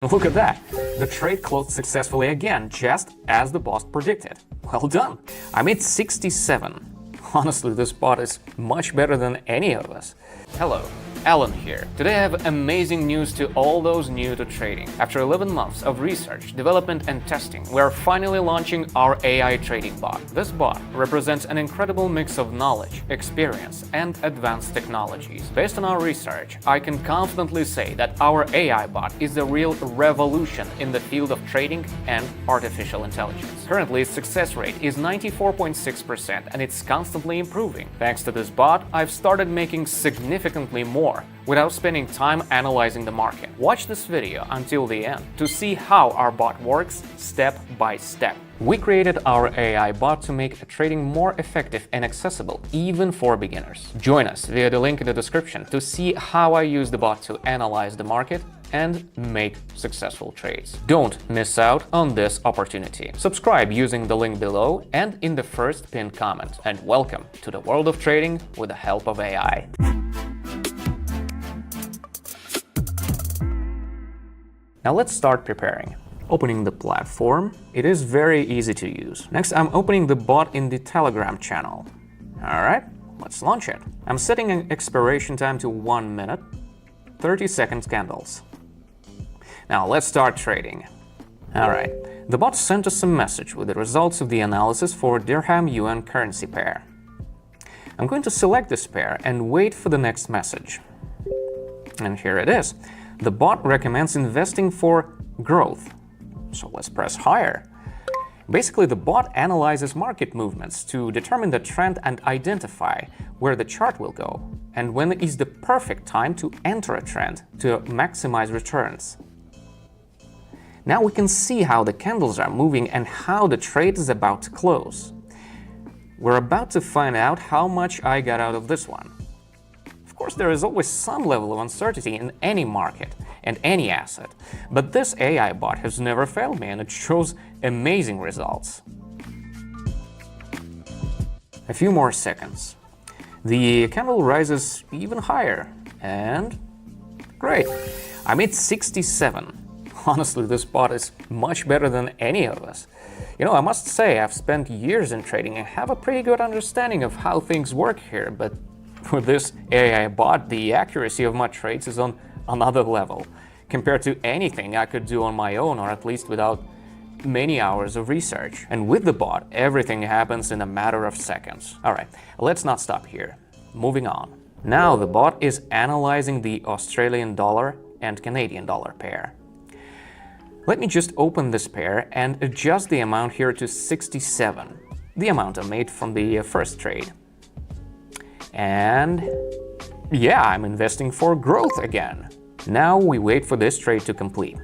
Look at that! The trade closed successfully again, just as the boss predicted. Well done! I made 67. Honestly, this bot is much better than any of us. Hello, Alan here. Today I have amazing news to all those new to trading. After 11 months of research, development and testing, we are finally launching our AI trading bot. This bot represents an incredible mix of knowledge, experience, and advanced technologies. Based on our research, I can confidently say that our AI bot is a real revolution in the field of trading and artificial intelligence. Currently, its success rate is 94.6% and it's constantly improving. Thanks to this bot, I've started making significantly more without spending time analyzing the market. Watch this video until the end to see how our bot works step by step. We created our AI bot to make trading more effective and accessible even for beginners. Join us via the link in the description to see how I use the bot to analyze the market and make successful trades. Don't miss out on this opportunity. Subscribe using the link below and in the first pinned comment. And welcome to the world of trading with the help of AI. Now let's start preparing. Opening the platform. It is very easy to use. Next, I'm opening the bot in the Telegram channel. Alright, let's launch it. I'm setting an expiration time to 1 minute, 30 seconds candles. Now let's start trading. Alright, the bot sent us a message with the results of the analysis for Dirham-Yuan currency pair. I'm going to select this pair and wait for the next message. And here it is. The bot recommends investing for growth. So let's press higher. Basically, the bot analyzes market movements to determine the trend and identify where the chart will go and when is the perfect time to enter a trend to maximize returns. Now we can see how the candles are moving and how the trade is about to close. We're about to find out how much I got out of this one. Of course, there is always some level of uncertainty in any market and any asset, but this AI bot has never failed me and it shows amazing results. A few more seconds. The candle rises even higher and great! I made 67. Honestly, this bot is much better than any of us. You know, I must say I've spent years in trading and have a pretty good understanding of how things work here, but with this AI bot, the accuracy of my trades is on another level compared to anything I could do on my own, or at least without many hours of research. And with the bot, everything happens in a matter of seconds. Alright, let's not stop here. Moving on. Now the bot is analyzing the Australian dollar and Canadian dollar pair. Let me just open this pair and adjust the amount here to 67, the amount I made from the first trade. And yeah, I'm investing for growth again. Now we wait for this trade to complete.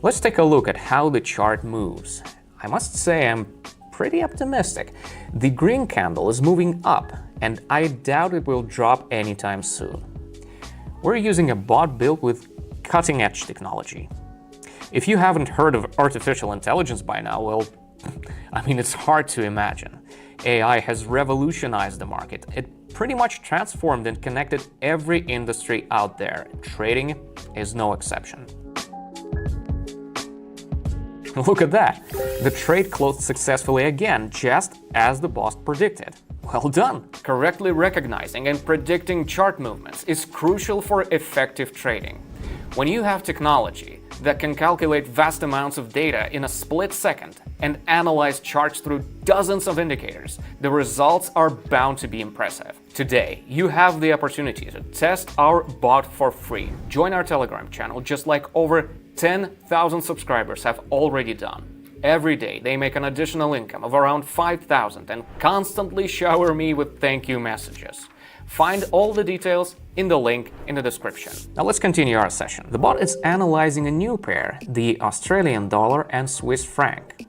Let's take a look at how the chart moves. I must say I'm pretty optimistic. The green candle is moving up, and I doubt it will drop anytime soon. We're using a bot built with cutting-edge technology. If you haven't heard of artificial intelligence by now, well, I mean, it's hard to imagine. AI has revolutionized the market. It pretty much transformed and connected every industry out there. Trading is no exception. Look at that! The trade closed successfully again, just as the boss predicted. Well done! Correctly recognizing and predicting chart movements is crucial for effective trading. When you have technology that can calculate vast amounts of data in a split second and analyze charts through dozens of indicators, the results are bound to be impressive. Today, you have the opportunity to test our bot for free. Join our Telegram channel just like over 10,000 subscribers have already done. Every day, they make an additional income of around 5,000 and constantly shower me with thank you messages. Find all the details in the link in the description. Now let's continue our session. The bot is analyzing a new pair, the Australian dollar and Swiss franc.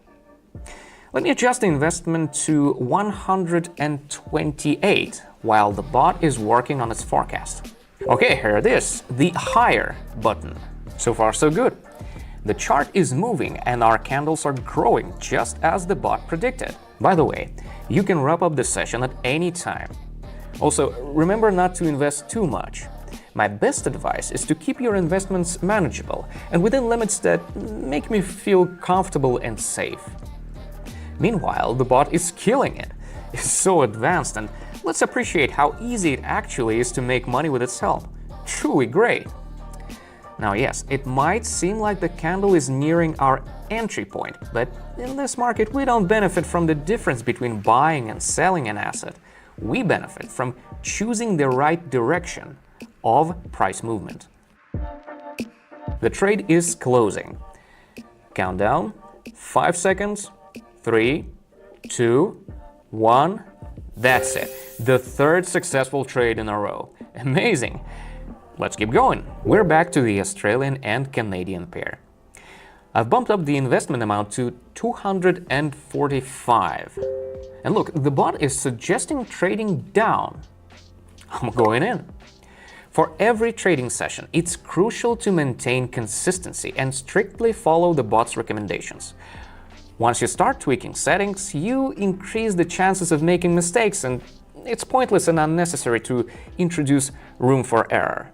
Let me adjust the investment to 128 while the bot is working on its forecast. Okay, here it is, the higher button. So far so good. The chart is moving and our candles are growing just as the bot predicted. By the way, you can wrap up the session at any time. Also, remember not to invest too much. My best advice is to keep your investments manageable and within limits that make me feel comfortable and safe. Meanwhile, the bot is killing it. It's so advanced, and let's appreciate how easy it actually is to make money with its help. Truly great. Now yes, it might seem like the candle is nearing our entry point, but in this market we don't benefit from the difference between buying and selling an asset. We benefit from choosing the right direction of price movement. The trade is closing. Countdown, 5 seconds, 3, 2, 1. That's it. The third successful trade in a row. Amazing. Let's keep going. We're back to the Australian and Canadian pair. I've bumped up the investment amount to 245. And look, the bot is suggesting trading down. I'm going in. For every trading session, it's crucial to maintain consistency and strictly follow the bot's recommendations. Once you start tweaking settings, you increase the chances of making mistakes, and it's pointless and unnecessary to introduce room for error.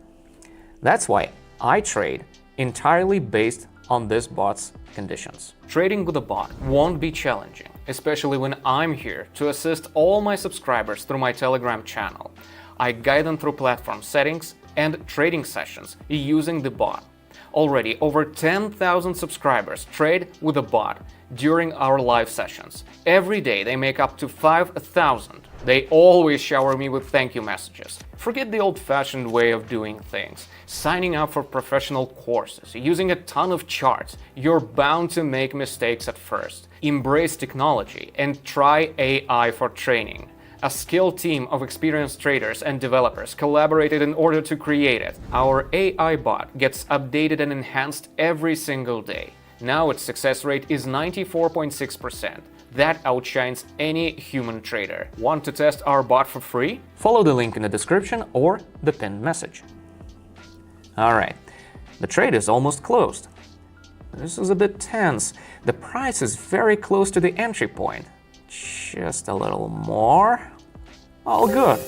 That's why I trade entirely based on this bot's conditions. Trading with a bot won't be challenging, especially when I'm here to assist all my subscribers through my Telegram channel. I guide them through platform settings and trading sessions using the bot. Already over 10,000 subscribers trade with a bot during our live sessions. Every day they make up to 5,000. They always shower me with thank you messages. Forget the old-fashioned way of doing things. Signing up for professional courses, using a ton of charts. You're bound to make mistakes at first. Embrace technology and try AI for training. A skilled team of experienced traders and developers collaborated in order to create it. Our AI bot gets updated and enhanced every single day. Now its success rate is 94.6%. That outshines any human trader. Want to test our bot for free? Follow the link in the description or the pinned message. Alright, the trade is almost closed. This is a bit tense. The price is very close to the entry point. Just a little more. All good.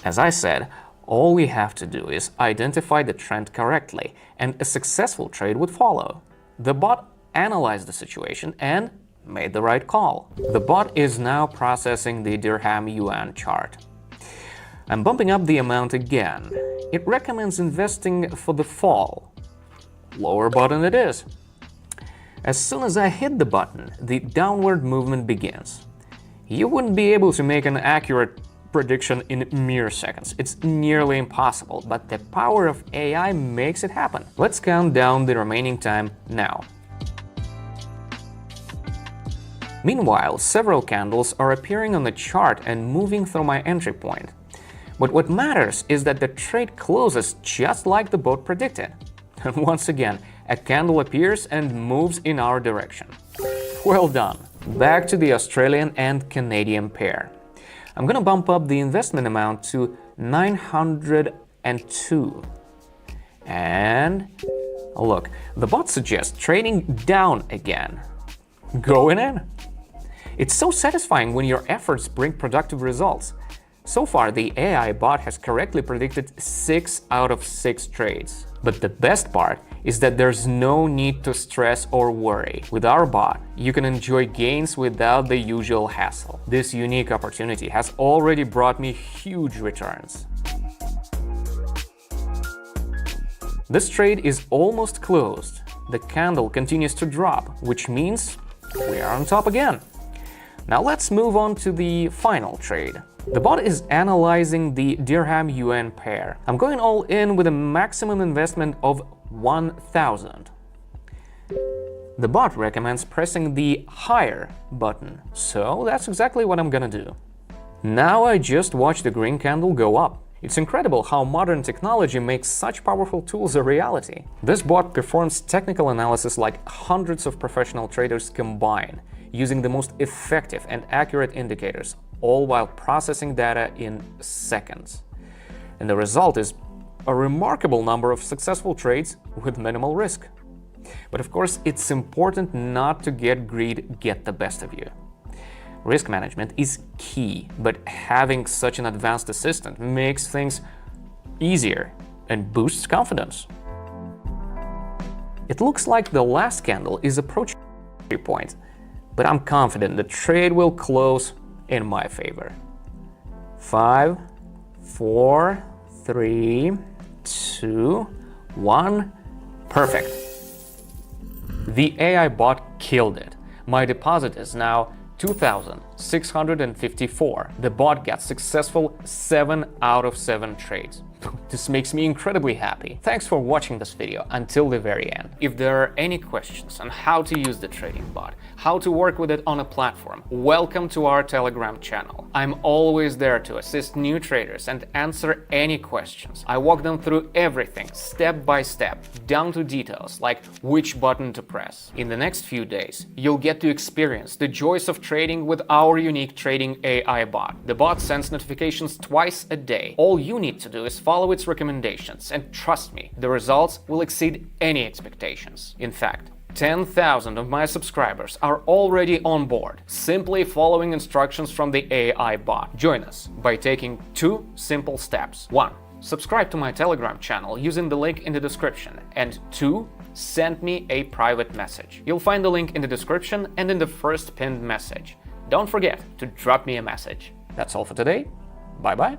As I said, all we have to do is identify the trend correctly, and a successful trade would follow. The bot analyzed the situation and made the right call. The bot is now processing the dirham yuan chart. I'm bumping up the amount again. It recommends investing for the fall. Lower button it is. As soon as I hit the button, the downward movement begins. You wouldn't be able to make an accurate prediction in mere seconds. It's nearly impossible, but the power of AI makes it happen. Let's count down the remaining time now. Meanwhile, several candles are appearing on the chart and moving through my entry point. But what matters is that the trade closes just like the bot predicted. And once again, a candle appears and moves in our direction. Well done! Back to the Australian and Canadian pair. I'm gonna bump up the investment amount to 902. And look, the bot suggests trading down again. Going in. It's so satisfying when your efforts bring productive results. So far, the AI bot has correctly predicted 6 out of 6 trades. But the best part is that there's no need to stress or worry. With our bot, you can enjoy gains without the usual hassle. This unique opportunity has already brought me huge returns. This trade is almost closed. The candle continues to drop, which means we are on top again. Now let's move on to the final trade. The bot is analyzing the dirham-yuan pair. I'm going all in with a maximum investment of 1,000. The bot recommends pressing the higher button, so that's exactly what I'm gonna do. Now I just watched the green candle go up. It's incredible how modern technology makes such powerful tools a reality. This bot performs technical analysis like hundreds of professional traders combined, using the most effective and accurate indicators, all while processing data in seconds. And the result is a remarkable number of successful trades with minimal risk. But of course, it's important not to let greed get the best of you. Risk management is key, but having such an advanced assistant makes things easier and boosts confidence. It looks like the last candle is approaching the point, but I'm confident the trade will close in my favor. 5, 4, 3, 2, 1. Perfect. The AI bot killed it. My deposit is now 2,654. The bot got successful 7 out of 7 trades. This makes me incredibly happy. Thanks for watching this video until the very end. If there are any questions on how to use the trading bot, how to work with it on a platform, welcome to our Telegram channel. I'm always there to assist new traders and answer any questions. I walk them through everything step by step, down to details like which button to press. In the next few days, you'll get to experience the joys of trading with our unique trading AI bot. The bot sends notifications twice a day. All you need to do is follow its recommendations, and trust me, the results will exceed any expectations. In fact, 10,000 of my subscribers are already on board, simply following instructions from the AI bot. Join us by taking 2 simple steps. 1. Subscribe to my Telegram channel using the link in the description, and 2. Send me a private message. You'll find the link in the description and in the first pinned message. Don't forget to drop me a message. That's all for today. Bye-bye.